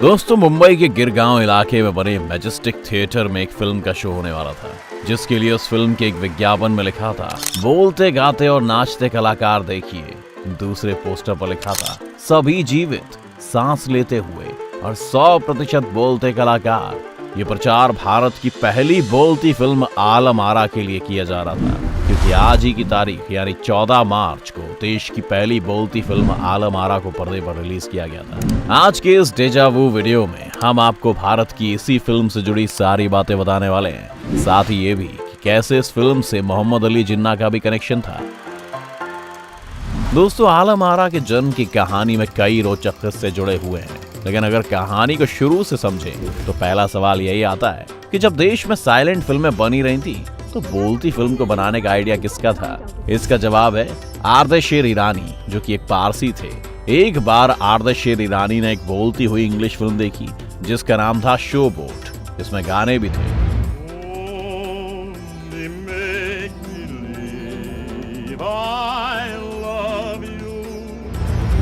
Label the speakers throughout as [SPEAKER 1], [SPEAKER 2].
[SPEAKER 1] दोस्तों, मुंबई के गिरगांव इलाके में बने मैजेस्टिक थिएटर में एक फिल्म का शो होने वाला था, जिसके लिए उस फिल्म के एक विज्ञापन में लिखा था, बोलते गाते और नाचते कलाकार देखिए। दूसरे पोस्टर पर लिखा था, सभी जीवित, सांस लेते हुए और 100% बोलते कलाकार। ये प्रचार भारत की पहली बोलती फिल्म आलम आरा के लिए किया जा रहा था, क्योंकि आज ही की तारीख यानी 14 मार्च को देश की पहली बोलती फिल्म आलम आरा को पर्दे पर रिलीज किया गया था। आज के इस डेजा वू वीडियो में हम आपको भारत की इसी फिल्म से जुड़ी सारी बातें बताने वाले हैं, साथ ही ये भी कि कैसे इस फिल्म से मोहम्मद अली जिन्ना का भी कनेक्शन था। दोस्तों, आलम आरा के जन्म की कहानी में कई रोचक किस्से जुड़े हुए हैं, लेकिन अगर कहानी को शुरू से समझें तो पहला सवाल यही आता है कि जब देश में साइलेंट फिल्में बनी रही थी तो बोलती फिल्म को बनाने का आइडिया किसका था? इसका जवाब है आर्देशीर ईरानी, जो कि एक पारसी थे। एक बार आर्देशीर ईरानी ने एक बोलती हुई इंग्लिश फिल्म देखी जिसका नाम था शो बोट। इसमें गाने भी थे।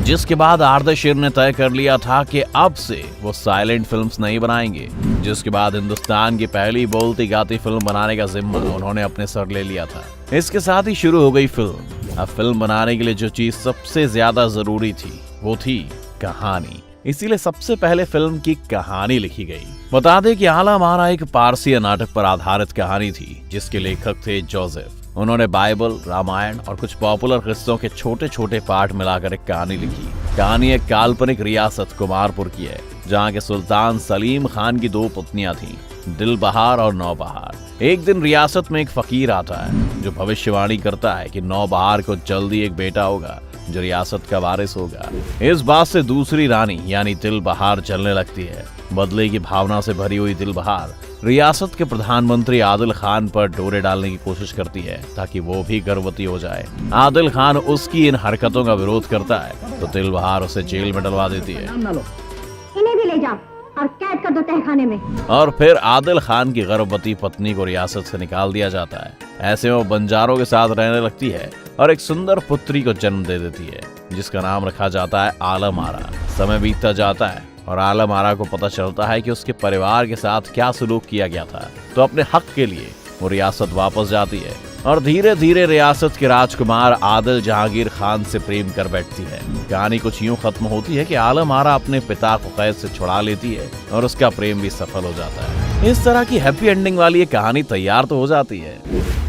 [SPEAKER 1] जिसके बाद आर्देशीर ने तय कर लिया था कि अब से वो साइलेंट फिल्म्स नहीं बनाएंगे। जिसके बाद हिंदुस्तान की पहली बोलती गाती फिल्म बनाने का जिम्मा उन्होंने अपने सर ले लिया था। इसके साथ ही शुरू हो गई फिल्म। अब फिल्म बनाने के लिए जो चीज सबसे ज्यादा जरूरी थी वो थी कहानी, इसीलिए सबसे पहले फिल्म की कहानी लिखी गई। बता दें कि आलम आरा एक पारसी नाटक पर आधारित कहानी थी, जिसके लेखक थे जोसेफ। उन्होंने बाइबल, रामायण और कुछ पॉपुलर किस्सों के छोटे छोटे पार्ट मिलाकर एक कहानी लिखी। कहानी एक काल्पनिक रियासत कुमारपुर की है, जहाँ के सुल्तान सलीम खान की 2 पुतनियां थीं, दिलबहार और नौबहार। एक दिन रियासत में एक फकीर आता है जो भविष्यवाणी करता है कि नौबहार को जल्दी एक बेटा होगा जो रियासत का वारिस होगा। इस बात से दूसरी रानी यानी दिलबहार जलने लगती है। बदले की भावना से भरी हुई दिलबहार रियासत के प्रधानमंत्री आदिल खान पर डोरे डालने की कोशिश करती है ताकि वो भी गर्भवती हो जाए। आदिल खान उसकी इन हरकतों का विरोध करता है तो दिलबहार उसे जेल में डलवा देती है।
[SPEAKER 2] इन्हें भी ले जाओ और कैद कर दो तहखाने में।
[SPEAKER 1] और फिर आदिल खान की गर्भवती पत्नी को रियासत से निकाल दिया जाता है। ऐसे में वो बंजारों के साथ रहने लगती है और एक सुंदर पुत्री को जन्म दे देती है, जिसका नाम रखा जाता है आलम आरा। समय बीतता जाता है और आलम आरा को पता चलता है कि उसके परिवार के साथ क्या सलूक किया गया था, तो अपने हक के लिए वो रियासत वापस जाती है और धीरे धीरे रियासत के राजकुमार आदिल जहांगीर खान से प्रेम कर बैठती है। कहानी कुछ यूं खत्म होती है कि आलम आरा अपने पिता को कैद से छुड़ा लेती है और उसका प्रेम भी सफल हो जाता है। इस तरह की हैप्पी एंडिंग वाली ये कहानी तैयार तो हो जाती है।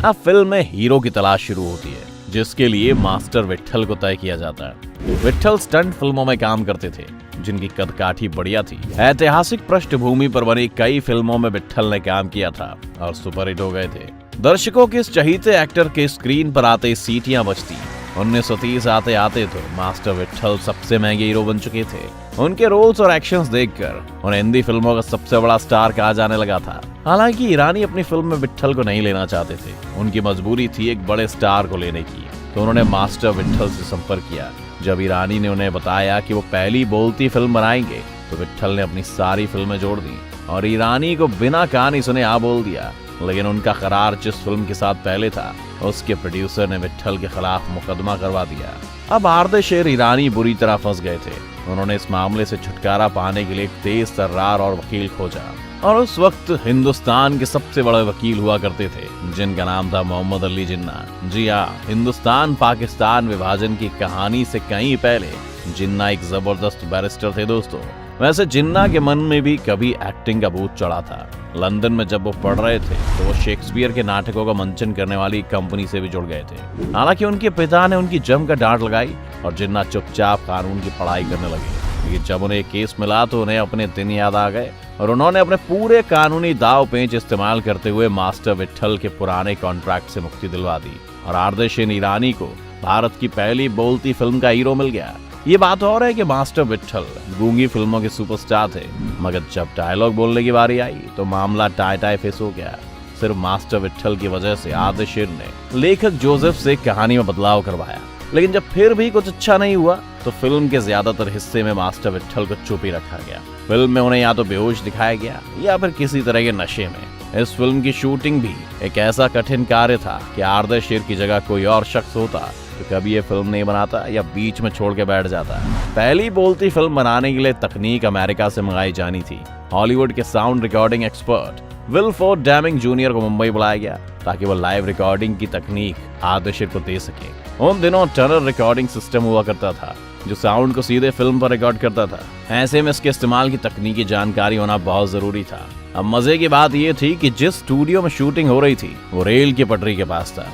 [SPEAKER 1] अब फिल्म में हीरो की तलाश शुरू होती है, जिसके लिए मास्टर विट्ठल को तय किया जाता है। विट्ठल स्टंट फिल्मों में काम करते थे, जिनकी कदकाठी बढ़िया थी। ऐतिहासिक पृष्ठभूमि पर बनी कई फिल्मों में विट्ठल ने काम किया था और सुपरहिट हो गए थे। दर्शकों के इस चहीते एक्टर के स्क्रीन पर आते ही सीटियां बजती। 1930 आते आते तो मास्टर विट्ठल सबसे महंगे हीरो बन चुके थे। उनके रोल्स और एक्शंस देखकर उन्हें हिंदी फिल्मों का सबसे बड़ा स्टार कहा जाने लगा था। हालांकि ईरानी अपनी फिल्म में विट्ठल को नहीं लेना चाहते थे। उनकी मजबूरी थी एक बड़े स्टार को लेने की, तो उन्होंने मास्टर विट्ठल से संपर्क किया। जब ईरानी ने उन्हें बताया कि वो पहली बोलती फिल्म बनाएंगे, तो विट्ठल ने अपनी सारी फिल्में जोड़ दी और ईरानी को बिना कहानी सुने हाँ बोल दिया। लेकिन उनका करार जिस फिल्म के साथ पहले था, उसके प्रोड्यूसर ने विट्ठल के खिलाफ मुकदमा करवा दिया। अब आर्देशीर ईरानी बुरी तरह फंस गए थे। उन्होंने इस मामले से छुटकारा पाने के लिए एक तेज तर्रार और वकील खोजा, और उस वक्त हिंदुस्तान के सबसे बड़े वकील हुआ करते थे, जिनका नाम था मोहम्मद अली जिन्ना। जी हाँ, हिंदुस्तान पाकिस्तान विभाजन की कहानी से कहीं पहले जिन्ना एक जबरदस्त बैरिस्टर थे। दोस्तों, वैसे जिन्ना के मन में भी कभी एक्टिंग का भूत चढ़ा था। लंदन में जब वो पढ़ रहे थे तो वो शेक्सपियर के नाटकों का मंचन करने वाली कंपनी से भी जुड़ गए थे। हालांकि उनके पिता ने उनकी जमकर डांट लगाई और जिन्ना चुपचाप कानून की पढ़ाई करने लगे। लेकिन जब उन्हें केस मिला तो उन्हें अपने दिन याद आ गए और उन्होंने अपने पूरे कानूनी दाव पेंच इस्तेमाल करते हुए मास्टर विट्ठल के पुराने कॉन्ट्रैक्ट से मुक्ति दिलवा दी और आर्देशीर ईरानी को भारत की पहली बोलती फिल्म का हीरो मिल गया। ये बात और है कि मास्टर विट्ठल गूंगी फिल्मों के सुपरस्टार थे, मगर जब डायलॉग बोलने की बारी आई तो मामला टाई टाई फेस हो गया। सिर्फ मास्टर विट्ठल की वजह से आर्देशीर ने लेखक जोसेफ से कहानी में बदलाव करवाया। लेकिन जब फिर भी कुछ अच्छा नहीं हुआ तो फिल्म के ज्यादातर हिस्से में मास्टर विट्ठल को चुप ही रखा गया। फिल्म में उन्हें या तो बेहोश दिखाया गया या फिर किसी तरह के नशे में। इस फिल्म की शूटिंग भी एक ऐसा कठिन कार्य था कि आर्दर शेर की जगह कोई और शख्स होता तो कभी ये फिल्म नहीं बनाता या बीच में छोड़ के बैठ जाता। पहली बोलती फिल्म बनाने के लिए तकनीक अमेरिका से मंगाई जानी थी। हॉलीवुड के sound recording expert Wilford Deming junior को मुंबई बुलाया गया ताकि वो लाइव रिकॉर्डिंग की तकनीक आर्दर शेर को दे सके। उन दिनों टनल रिकॉर्डिंग सिस्टम हुआ करता था जो साउंड को सीधे फिल्म पर रिकॉर्ड करता था। ऐसे में इसके इस्तेमाल की तकनीकी जानकारी होना बहुत जरूरी था। अब मजे की बात यह थी कि जिस स्टूडियो में शूटिंग हो रही थी वो रेल की पटरी के पास था।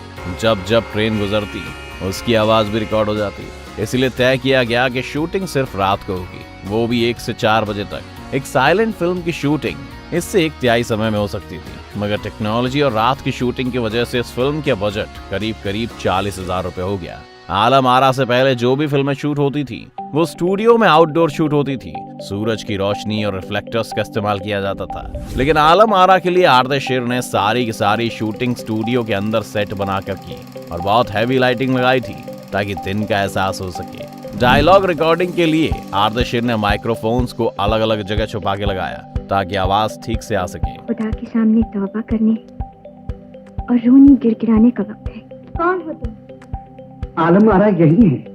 [SPEAKER 1] जब जब ट्रेन गुजरती उसकी आवाज भी रिकॉर्ड हो जाती। इसलिए तय किया गया कि शूटिंग सिर्फ रात को होगी, वो भी 1 से 4 बजे तक। एक साइलेंट फिल्म की शूटिंग इससे 1/3 समय में हो सकती थी, मगर टेक्नोलॉजी और रात की शूटिंग की वजह से इस फिल्म का बजट करीब 40,000 रुपए हो गया। आलम आरा से पहले जो भी फिल्में शूट होती थी वो स्टूडियो में आउटडोर शूट होती थी। सूरज की रोशनी और रिफ्लेक्टर्स का इस्तेमाल किया जाता था। लेकिन आलम आरा के लिए आर्दर शेर ने सारी की सारी शूटिंग स्टूडियो के अंदर सेट बनाकर की और बहुत हैवी लाइटिंग लगाई थी ताकि दिन का एहसास हो सके। डायलॉग रिकॉर्डिंग के लिए आर्दर शेर ने माइक्रोफोन्स को अलग अलग जगह छुपा के लगाया ताकि आवाज ठीक से आ सके।
[SPEAKER 2] खुदा के सामने तौबा करने और रोनी गिड़गिड़ाने का वक्त है। कौन हो तुम?
[SPEAKER 3] आलम आरा यही है।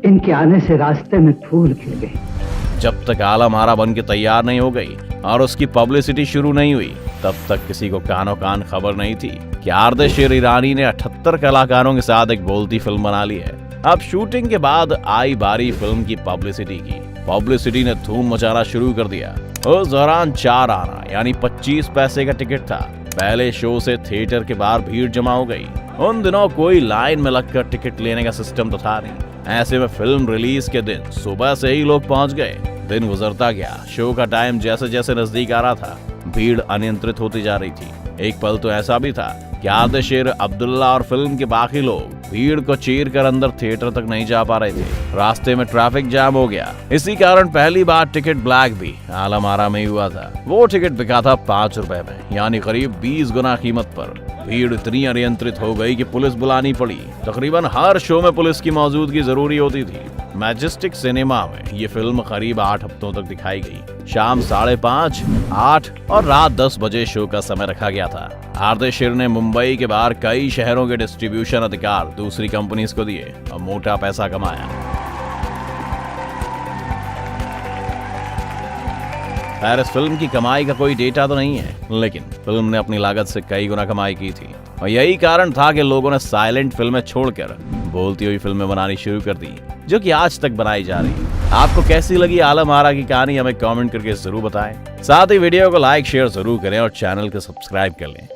[SPEAKER 3] इनके आने से रास्ते में फूल खिल गए।
[SPEAKER 1] जब तक आलम आरा बन के तैयार नहीं हो गई और उसकी पब्लिसिटी शुरू नहीं हुई तब तक किसी को कानो कान खबर नहीं थी कि आर्दर शेर ईरानी ने 78 कलाकारों के साथ एक बोलती फिल्म बना ली है। अब शूटिंग के बाद आई बारी फिल्म की पब्लिसिटी की। पब्लिसिटी ने धूम मचाना शुरू कर दिया। उस दौरान 4 आना यानी 25 पैसे का टिकट था। पहले शो से थिएटर के बाहर भीड़ जमा हो गई। उन दिनों कोई लाइन में लगकर टिकट लेने का सिस्टम तो था नहीं। ऐसे में फिल्म रिलीज के दिन सुबह से ही लोग पहुंच गए। दिन गुजरता गया। शो का टाइम जैसे जैसे नजदीक आ रहा था भीड़ अनियंत्रित होती जा रही थी। एक पल तो ऐसा भी था कि आर्दर शेर, अब्दुल्ला और फिल्म के बाकी लोग भीड़ को चीर कर अंदर थिएटर तक नहीं जा पा रहे थे। रास्ते में ट्रैफिक जाम हो गया। इसी कारण पहली बार टिकट ब्लैक भी आलम आरा में ही हुआ था। वो टिकट बिका था 5 रुपए में, यानी करीब 20 गुना कीमत पर। भीड़ इतनी अनियंत्रित हो गई कि पुलिस बुलानी पड़ी। तकरीबन हर शो में पुलिस की मौजूदगी जरूरी होती थी। मैजेस्टिक सिनेमा में ये फिल्म करीब 8 हफ्तों तक दिखाई गई। शाम 5:30, 8 और रात 10 बजे शो का समय रखा गया था। आर्दर शेर ने मुंबई के बाहर कई शहरों के डिस्ट्रीब्यूशन अधिकार दूसरी कंपनीज को दिए और मोटा पैसा कमाया। खैर, इस फिल्म की कमाई का कोई डेटा तो नहीं है, लेकिन फिल्म ने अपनी लागत से कई गुना कमाई की थी और यही कारण था कि लोगों ने साइलेंट फिल्में छोड़कर बोलती हुई फिल्में बनानी शुरू कर दी, जो कि आज तक बनाई जा रही है। आपको कैसी लगी आलम आरा की कहानी, हमें कमेंट करके जरूर बताएं। साथ ही वीडियो को लाइक शेयर जरूर करें और चैनल को सब्सक्राइब कर लें।